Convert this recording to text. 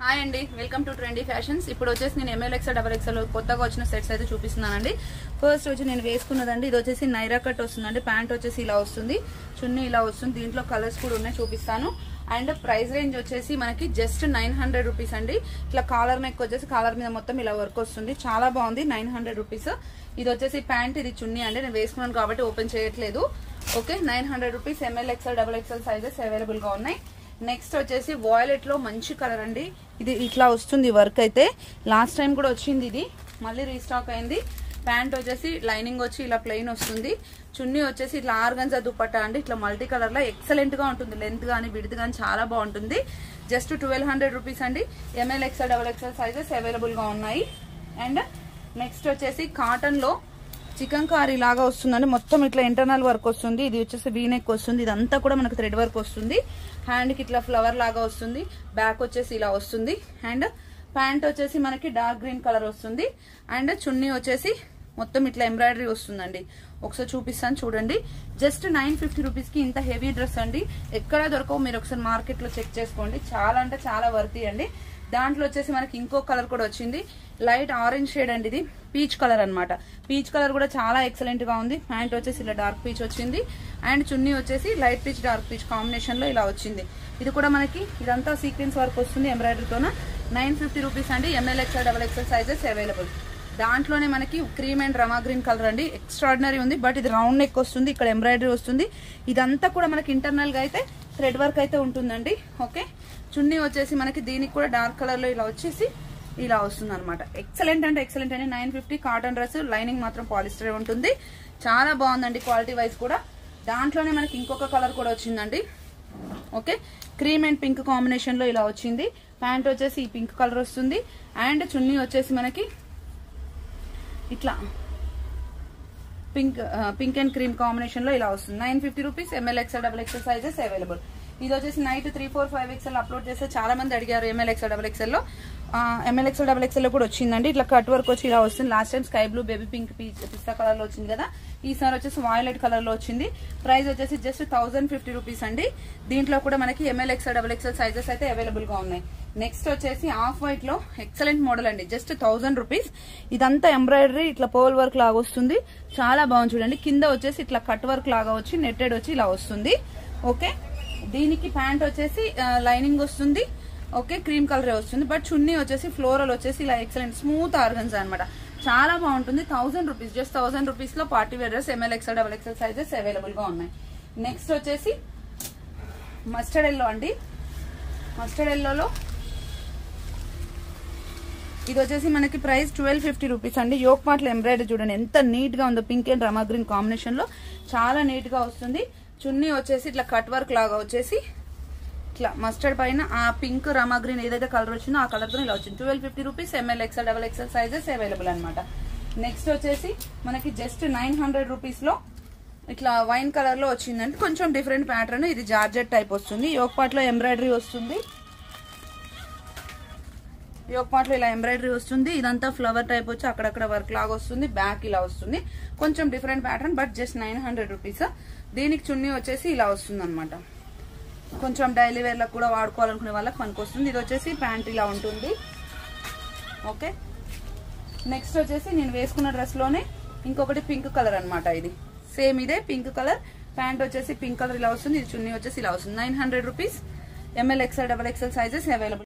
Hi అండి, welcome to trendy fashions. ఇప్పుడు వచ్చేసి నేను ఎంఎల్ ఎక్సెల్ డబల్ ఎక్సెల్ కొత్తగా వచ్చిన సెట్స్ అయితే చూపిస్తున్నానండి. ఫస్ట్ వచ్చి నేను వేసుకున్నదండి, ఇది వచ్చేసి నైరా కట్ వస్తుందండి. ప్యాంట్ వచ్చేసి ఇలా వస్తుంది, చున్నీ ఇలా వస్తుంది. దీంట్లో కలర్స్ కూడా ఉన్నాయి, చూపిస్తాను. అండ్ ప్రైస్ రేంజ్ వచ్చేసి మనకి జస్ట్ 900 రూపీస్ అండి. ఇట్లా కాలర్ నెక్ వచ్చేసి కాలర్ మీద మొత్తం ఇలా వర్క్ వస్తుంది, చాలా బాగుంది. 900 రూపీస్. ఇది వచ్చేసి ప్యాంట్, ఇది చున్నీ అండి. నేను వేసుకున్నాను కాబట్టి ఓపెన్ చేయట్లేదు. Okay, 900 rupees. M L XL double XL sizes available గా ఉన్నాయి. నెక్స్ట్ వచ్చేసి వాయిలెట్ లో మంచి కలర్ అండి. ఇది ఇట్లా వస్తుంది వర్క్ అయితే, లాస్ట్ టైం కూడా వచ్చింది, ఇది మళ్ళీ రీస్టాక్ అయింది. ప్యాంట్ వచ్చేసి లైనింగ్ వచ్చి ఇలా ప్లెయిన్ వస్తుంది. చున్నీ వచ్చేసి ఇట్లా ఆర్గన్జా దుపట్టా అండి. ఇట్లా మల్టీ కలర్ లో ఎక్సలెంట్ గా ఉంటుంది. లెంత్ గానీ విడ్త్ గానీ చాలా బాగుంటుంది. జస్ట్ 1200 రూపీస్ అండి. M L XL double XL sizes available గా ఉన్నాయి. అండ్ నెక్స్ట్ వచ్చేసి కాటన్ లో చికెన్ కారీ లాగా వస్తుందండి. మొత్తం ఇట్లా ఇంటర్నల్ వర్క్ వస్తుంది. ఇది వచ్చేసి వీనెక్ వస్తుంది. ఇదంతా కూడా మనకు థ్రెడ్ వర్క్ వస్తుంది. హ్యాండ్ కి ఇట్లా ఫ్లవర్ లాగా వస్తుంది. బ్యాక్ వచ్చేసి ఇలా వస్తుంది. అండ్ ప్యాంట్ వచ్చేసి మనకి డార్క్ గ్రీన్ కలర్ వస్తుంది. అండ్ చున్నీ వచ్చేసి మొత్తం ఇట్లా ఎంబ్రాయిడరీ వస్తుందండి. ఒకసారి చూపిస్తాను చూడండి. జస్ట్ 950 రూపీస్ కి ఇంత హెవీ డ్రెస్ అండి. ఎక్కడ దొరకవు, మీరు ఒకసారి మార్కెట్ లో చెక్ చేసుకోండి. చాలా అంటే చాలా వర్తీ అండి. దాంట్లో వచ్చేసి మనకి ఇంకో కలర్ కూడా వచ్చింది, లైట్ ఆరెంజ్ షేడ్ అండి. ఇది పీచ్ కలర్ అన్నమాట. పీచ్ కలర్ కూడా చాలా ఎక్సలెంట్ గా ఉంది. ప్యాంట్ వచ్చేసి ఇలా డార్క్ పీచ్ వచ్చింది. అండ్ చున్నీ వచ్చేసి light peach dark peach combination లో ఇలా వచ్చింది. ఇది కూడా మనకి ఇదంతా సీక్వెన్స్ వర్క్ వస్తుంది ఎంబ్రాయిడరీతోన. 950 రూపీస్ అండి. M L XL double XL sizes available. దాంట్లోనే మనకి cream and rama green colour అండి. ఎక్స్ట్రాడినరీ ఉంది. బట్ ఇది రౌండ్ నెక్ వస్తుంది, ఇక్కడ ఎంబ్రాయిడరీ వస్తుంది. ఇదంతా కూడా మనకి ఇంటర్నల్ గా అయితే థ్రెడ్ వర్క్ అయితే ఉంటుందండి. ఓకే, చున్నీ వచ్చేసి మనకి దీనికి కూడా డార్క్ కలర్ లో ఇలా వచ్చేసి ఇలా వస్తుంది అనమాట. ఎక్సలెంట్ అంటే ఎక్సలెంట్ అండి. 950 కాటన్ డ్రెస్. లైనింగ్ మాత్రం పాలిస్టర్ ఉంటుంది. చాలా బాగుందండి క్వాలిటీ వైజ్ కూడా. దాంట్లోనే మనకి ఇంకొక కలర్ కూడా వచ్చిందండి. Okay, cream and pink combination లో ఇలా వచ్చింది. ప్యాంట్ వచ్చేసి ఈ పింక్ కలర్ వస్తుంది. అండ్ చున్నీ వచ్చేసి మనకి ఇట్లా పింక్ అండ్ క్రీమ్ కాంబినేషన్ లో ఇలా వస్తుంది. 950 rupees. M L XL double XL sizes available. ఇది వచ్చేసి నైట్ 3, 4, 5 ఎక్సెల్ అప్లోడ్ చేస్తే చాలా మంది అడిగారు ఎంఎల్ ఎక్సెల్ డబల్ ఎక్సెల్ లో. ఎంఎల్ ఎక్సెల్ డబల్ ఎక్సెల్ లో కూడా వచ్చిందండి. ఇట్లా కట్ వర్క్ వచ్చి ఇలా వస్తుంది. Last time sky blue, baby pink, పిస్తా కలర్ లో వచ్చింది కదా. ఈసారి వచ్చేసి వాయిలెట్ కలర్ లో వచ్చింది. ప్రైస్ వచ్చేసి జస్ట్ 1050 రూపీస్ అండి. దీంట్లో కూడా మనకి M L XL double XL sizes అయితే అవైలబుల్ గా ఉన్నాయి. నెక్స్ట్ వచ్చేసి ఆఫ్ వైట్ లో ఎక్సలెంట్ మోడల్ అండి. Just 1000 rupees. ఇదంతా ఎంబ్రాయిడరీ ఇట్లా పోల్ వర్క్ లాగా వస్తుంది. చాలా బాగుంది చూడండి. కింద వచ్చేసి ఇట్లా కట్ వర్క్ లాగా వచ్చి నెట్టెడ్ వచ్చి ఇలా వస్తుంది. ఓకే, దీనికి ప్యాంట్ వచ్చేసి లైనింగ్ వస్తుంది. ఓకే, క్రీమ్ కలర్ వస్తుంది. బట్ చున్నీ వచ్చేసి ఫ్లోరల్ వచ్చేసి ఇలా ఎక్సలెంట్ స్మూత్ ఆర్గన్స్ అనమాట. చాలా బాగుంటుంది. 1000 రూపీస్. జస్ట్ 1000 రూపీస్ లో party wear dress M L XL double XL sizes available గా ఉన్నాయి. నెక్స్ట్ వచ్చేసి మస్టర్డ్ ఎల్లో అండి. మస్టర్డ్ ఎల్లోలో ఇది వచ్చేసి మనకి ప్రైస్ 1250 రూపీస్ అండి. యోక్ పార్ట్లో ఎంబ్రాయిడరీ చూడండి ఎంత నీట్ గా ఉందో. Pink and rama green combination లో చాలా నీట్ గా వస్తుంది. చున్నీ వచ్చేసి ఇట్లా కట్ వర్క్ లాగా వచ్చేసి ఇట్లా మస్టర్డ్ పైన ఆ పింక్ రమా గ్రీన్ ఏదైతే కలర్ వచ్చిందో ఆ కలర్ తో ఇలా వచ్చింది. 1250 rupees. M L XL double XL sizes available అనమాట. నెక్స్ట్ వచ్చేసి మనకి జస్ట్ 900 రూపీస్ లో ఇట్లా వైన్ కలర్ లో వచ్చిందండి. కొంచెం డిఫరెంట్ ప్యాటర్న్. ఇది జార్జెట్ టైప్ వస్తుంది. యోక్ పార్ట్ లో ఎంబ్రాయిడరీ వస్తుంది. యోక్ పార్ట్ లో ఇలా ఎంబ్రాయిడరీ వస్తుంది. ఇదంతా ఫ్లవర్ టైప్ వచ్చి అక్కడక్కడ వర్క్ లాగా వస్తుంది. బ్యాక్ ఇలా వస్తుంది. కొంచెం different pattern. But just 900 rupees. దీనికి చున్నీ వచ్చేసి ఇలా వస్తుంది అనమాట. కొంచెం డైలీ వేర్ లకు కూడా వాడుకోవాలనుకునే వాళ్ళకి పనికి వస్తుంది. ఇది వచ్చేసి ప్యాంట్ ఇలా ఉంటుంది. ఓకే, నెక్స్ట్ వచ్చేసి నేను వేసుకున్న డ్రెస్ లోనే ఇంకొకటి పింక్ కలర్ అనమాట. ఇది సేమ్ ఇదే పింక్ కలర్. ప్యాంట్ వచ్చేసి పింక్ కలర్ ఇలా వస్తుంది. ఇది చున్నీ వచ్చేసి ఇలా వస్తుంది. 900 rupees. M L XL double XL sizes available.